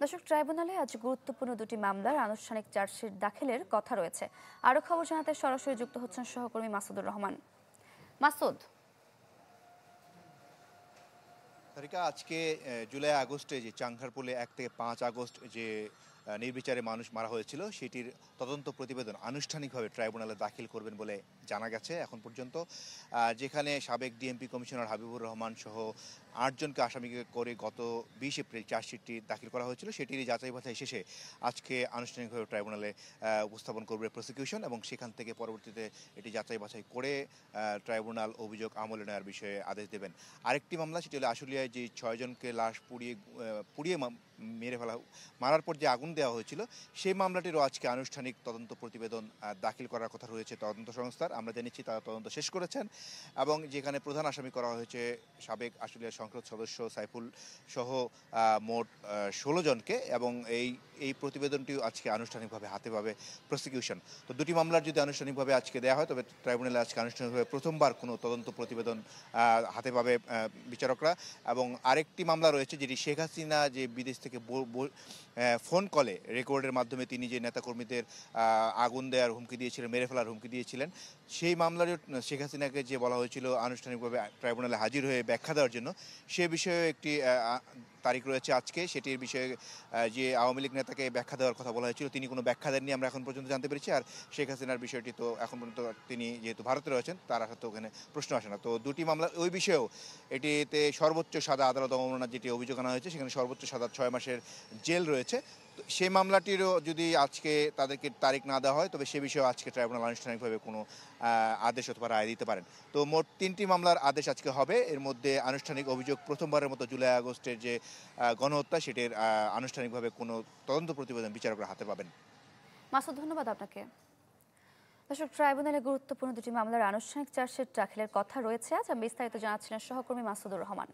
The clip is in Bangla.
দর্শক, ট্রাইব্যুনালে আজ গুরুত্বপূর্ণ দুটি মামলার আনুষ্ঠানিক চার্জশিট দাখিলের কথা রয়েছে। আরো খবর জানাতে সরাসরি যুক্ত হচ্ছেন সহকর্মী মাসুদুর রহমান। মাসুদ, আজকে জুলাই আগস্টে যে চাংখারপুলে 1 থেকে 5 আগস্ট যে নির্বিচারে মানুষ মারা হয়েছিল সেটির তদন্ত প্রতিবেদন আনুষ্ঠানিকভাবে ট্রাইব্যুনালে দাখিল করবেন বলে জানা গেছে এখন পর্যন্ত, যেখানে সাবেক ডিএমপি কমিশনার হাবিবুর রহমান সহ 8 জনকে আসামি করে গত 20 এপ্রিল চার্জশিটটি দাখিল করা হয়েছিল। সেটির যাচাই বাছাই শেষে আজকে আনুষ্ঠানিকভাবে ট্রাইব্যুনালে উপস্থাপন করবে প্রসিকিউশন এবং সেখান থেকে পরবর্তীতে এটি যাচাই বাছাই করে ট্রাইব্যুনাল অভিযোগ আমলে নেওয়ার বিষয়ে আদেশ দেবেন। আরেকটি মামলা, সেটি হলো আশুলিয়ায় যে 6 জনকে লাশ পুড়িয়ে মারার পর যে আগুন দেওয়া হয়েছিল সেই মামলাটিরও আজকে আনুষ্ঠানিক তদন্ত প্রতিবেদন দাখিল করার কথা রয়েছে তদন্ত সংস্থার। আমরা জেনেছি তারা তদন্ত শেষ করেছেন এবং যেখানে প্রধান আসামি করা হয়েছে সাবেক আশুলিয়া সংসদ সদস্য সাইফুল সহ মোট 16 জনকে এবং এই প্রতিবেদনটিও আজকে আনুষ্ঠানিকভাবে হাতে পাবে প্রসিকিউশন। তো দুটি মামলার যদি আনুষ্ঠানিকভাবে আজকে দেওয়া হয় তবে ট্রাইব্যুনালে আজকে আনুষ্ঠানিকভাবে প্রথমবার কোনো তদন্ত প্রতিবেদন হাতে পাবে বিচারকরা। এবং আরেকটি মামলা রয়েছে যেটি শেখ হাসিনা যে বিদেশ থেকে ফোন কলে রেকর্ডের মাধ্যমে তিনি যে নেতাকর্মীদের আগুন দেওয়ার হুমকি দিয়েছিলেন, মেরে ফেলার হুমকি দিয়েছিলেন, সেই মামলারও শেখ হাসিনাকে যে বলা হয়েছিল আনুষ্ঠানিকভাবে ট্রাইব্যুনালে হাজির হয়ে ব্যাখ্যা দেওয়ার জন্য, সে বিষয়ে একটি তারিখ রয়েছে আজকে। সেটির বিষয়ে যে আওয়ামী লীগ নেতাকে ব্যাখ্যা দেওয়ার কথা বলা হয়েছিল তিনি কোনো ব্যাখ্যা দেননি আমরা এখন পর্যন্ত জানতে পেরেছি। আর শেখ হাসিনার বিষয়টি তো এখন পর্যন্ত তিনি যেহেতু ভারতে রয়েছেন তার হাতে ওখানে প্রশ্ন আসে না। তো দুটি মামলা ওই বিষয়েও এটিতে সর্বোচ্চ সাজা আদালত অবমাননার যেটি অভিযোগ আনা হয়েছে সেখানে সর্বোচ্চ সাজা 6 মাসের জেল রয়েছে। সেই মামলাটিরও যদি আজকে তাদেরকে তারিখ না দেওয়া হয় তবে সে বিষয়ে আজকে ট্রাইব্যুনাল আনুষ্ঠানিকভাবে কোনো আদেশ অথবা রায় দিতে পারেন। তো মোট 3টি মামলার আদেশ আজকে হবে। এর মধ্যে আনুষ্ঠানিক অভিযোগ প্রথমবারের মতো জুলাই আগস্টের যে গণহত্যা সেটির আনুষ্ঠানিকভাবে কোনো তদন্ত প্রতিবেদন বিচারকরা হাতে পাবেন। মাসুদ, ধন্যবাদ আপনাকে। দর্শক, ট্রাইব্যুনালে গুরুত্বপূর্ণ দুটি মামলার আনুষ্ঠানিক চার্জশিট দাখিলের কথা রয়েছে আজ। বিস্তারিত জানাচ্ছিলেন সহকর্মী মাসুদুর রহমান।